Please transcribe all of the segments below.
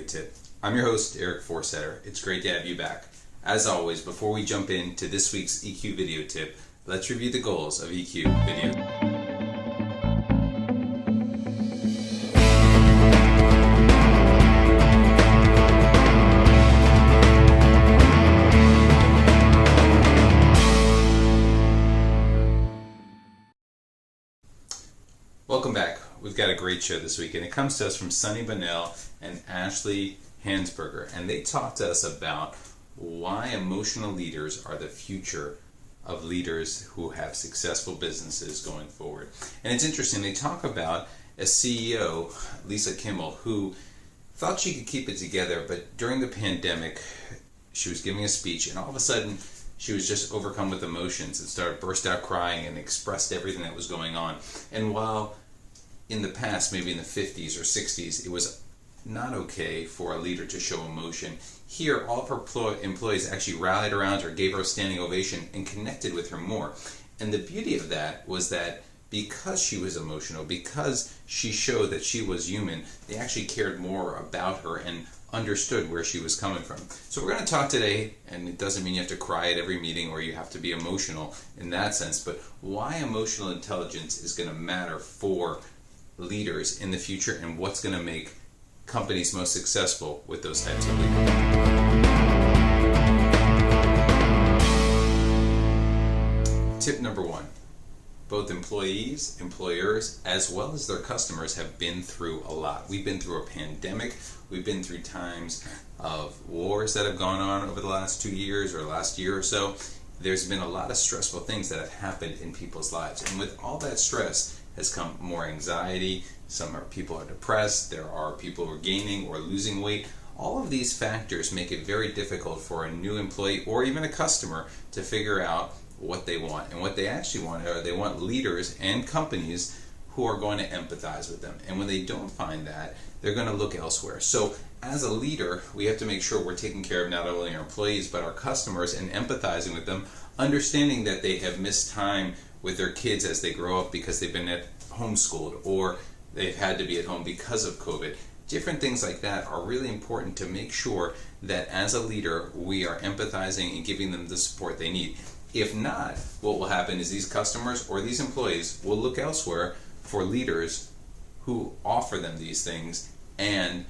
Tip. I'm your host, Eric Forsetter. It's great to have you back. As always, before we jump into this week's EQ video tip, let's review the goals of EQ video. Welcome back. We've got a great show this week, and it comes to us from Sunny Bunnell and Ashley Hansberger, and they talked to us about why emotional leaders are the future of leaders who have successful businesses going forward. And it's interesting, they talk about a CEO, Lisa Kimmel, who thought she could keep it together, but during the pandemic, she was giving a speech, and all of a sudden, she was just overcome with emotions and burst out crying and expressed everything that was going on. And while in the past, maybe in the 50s or 60s, it was not okay for a leader to show emotion, here all of her employees actually rallied around her, gave her a standing ovation, and connected with her more. And the beauty of that was that because she was emotional, because she showed that she was human, they actually cared more about her and understood where she was coming from. So we're going to talk today, and it doesn't mean you have to cry at every meeting or you have to be emotional in that sense, but why emotional intelligence is going to matter for leaders in the future and what's going to make companies most successful with those types of leaders. Tip number one. Both employees, employers, as well as their customers have been through a lot. We've been through a pandemic. We've been through times of wars that have gone on over the last 2 years or last year or so. There's been a lot of stressful things that have happened in people's lives. And with all that stress has come more anxiety. People are depressed. There are people who are gaining or losing weight. All of these factors make it very difficult for a new employee or even a customer to figure out what they want. And what they actually want are they want leaders and companies who are going to empathize with them. And when they don't find that, they're going to look elsewhere. So as a leader, we have to make sure we're taking care of not only our employees but our customers and empathizing with them, understanding that they have missed time with their kids as they grow up because they've been homeschooled or they've had to be at home because of COVID. Different things like that are really important to make sure that as a leader, we are empathizing and giving them the support they need. If not, what will happen is these customers or these employees will look elsewhere for leaders who offer them these things and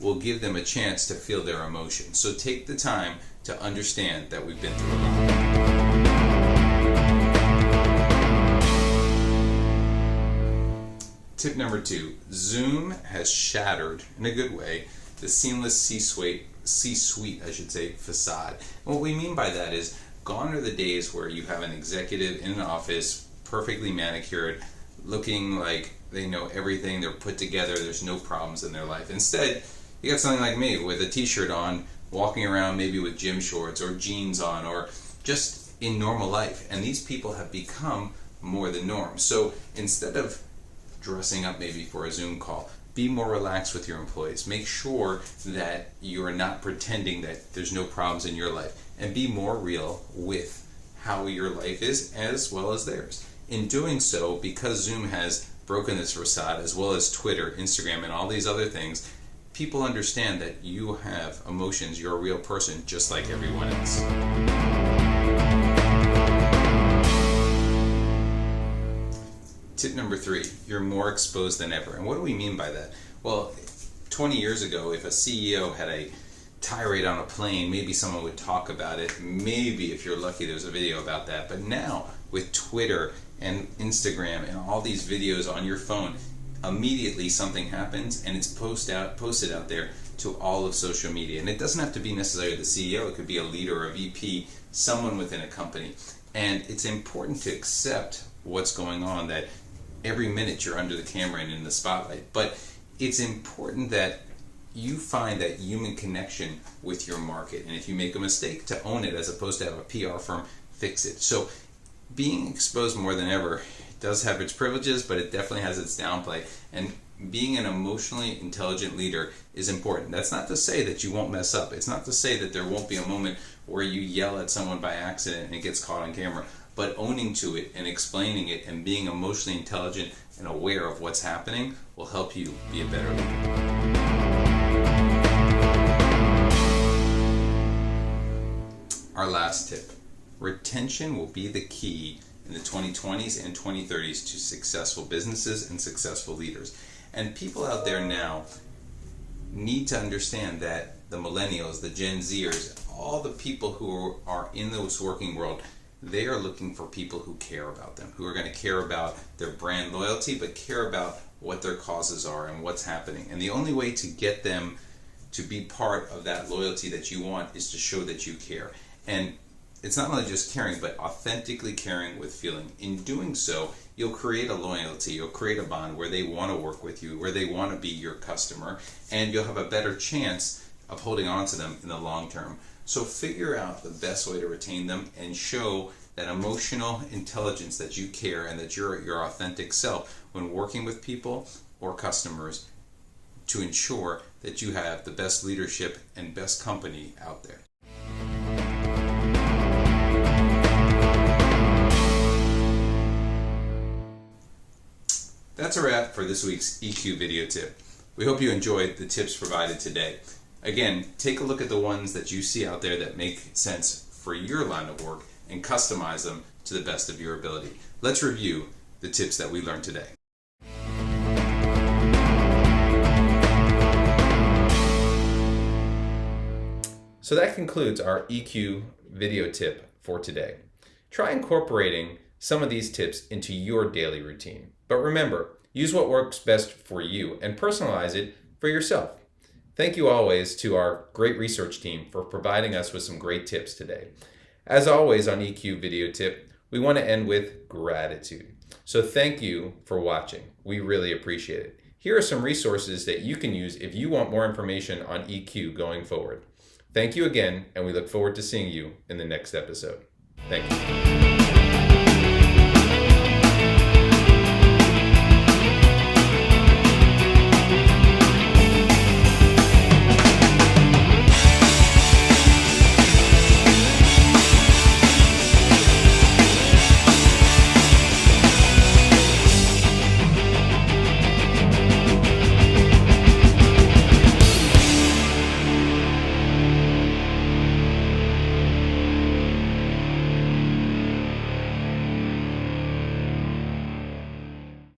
will give them a chance to feel their emotions. So take the time to understand that we've been through a lot. Tip number two, Zoom has shattered, in a good way, the seamless C-suite facade. And what we mean by that is, gone are the days where you have an executive in an office, perfectly manicured, looking like they know everything, they're put together, there's no problems in their life. Instead, you got something like me with a t-shirt on, walking around maybe with gym shorts or jeans on, or just in normal life. And these people have become more the norm. So instead of dressing up maybe for a Zoom call, be more relaxed with your employees. Make sure that you're not pretending that there's no problems in your life, and be more real with how your life is as well as theirs. In doing so, because Zoom has broken this facade, as well as Twitter, Instagram, and all these other things, people understand that you have emotions, you're a real person just like everyone else. Tip number three, you're more exposed than ever. And what do we mean by that? Well, 20 years ago, if a CEO had a tirade on a plane, maybe someone would talk about it. Maybe, if you're lucky, there's a video about that. But now, with Twitter and Instagram and all these videos on your phone, immediately something happens and it's posted out there to all of social media. And it doesn't have to be necessarily the CEO. It could be a leader, a VP, someone within a company. And it's important to accept what's going on, that every minute you're under the camera and in the spotlight. But it's important that you find that human connection with your market. And if you make a mistake, to own it as opposed to have a PR firm fix it. So being exposed more than ever does have its privileges, but it definitely has its downplay. And being an emotionally intelligent leader is important. That's not to say that you won't mess up. It's not to say that there won't be a moment where you yell at someone by accident and it gets caught on camera. But owning to it and explaining it and being emotionally intelligent and aware of what's happening will help you be a better leader. Our last tip. Retention will be the key in the 2020s and 2030s to successful businesses and successful leaders. And people out there now need to understand that the millennials, the Gen Zers, all the people who are in this working world, they are looking for people who care about them, who are going to care about their brand loyalty, but care about what their causes are and what's happening. And the only way to get them to be part of that loyalty that you want is to show that you care. And it's not only just caring, but authentically caring with feeling. In doing so, you'll create a loyalty, you'll create a bond where they want to work with you, where they want to be your customer, and you'll have a better chance of holding on to them in the long term. So figure out the best way to retain them and show that emotional intelligence that you care and that you're your authentic self when working with people or customers to ensure that you have the best leadership and best company out there. That's a wrap for this week's EQ video tip. We hope you enjoyed the tips provided today. Again, take a look at the ones that you see out there that make sense for your line of work and customize them to the best of your ability. Let's review the tips that we learned today. So that concludes our EQ video tip for today. Try incorporating some of these tips into your daily routine. But remember, use what works best for you and personalize it for yourself. Thank you always to our great research team for providing us with some great tips today. As always on EQ Video Tip, we want to end with gratitude. So thank you for watching. We really appreciate it. Here are some resources that you can use if you want more information on EQ going forward. Thank you again, and we look forward to seeing you in the next episode. Thank you.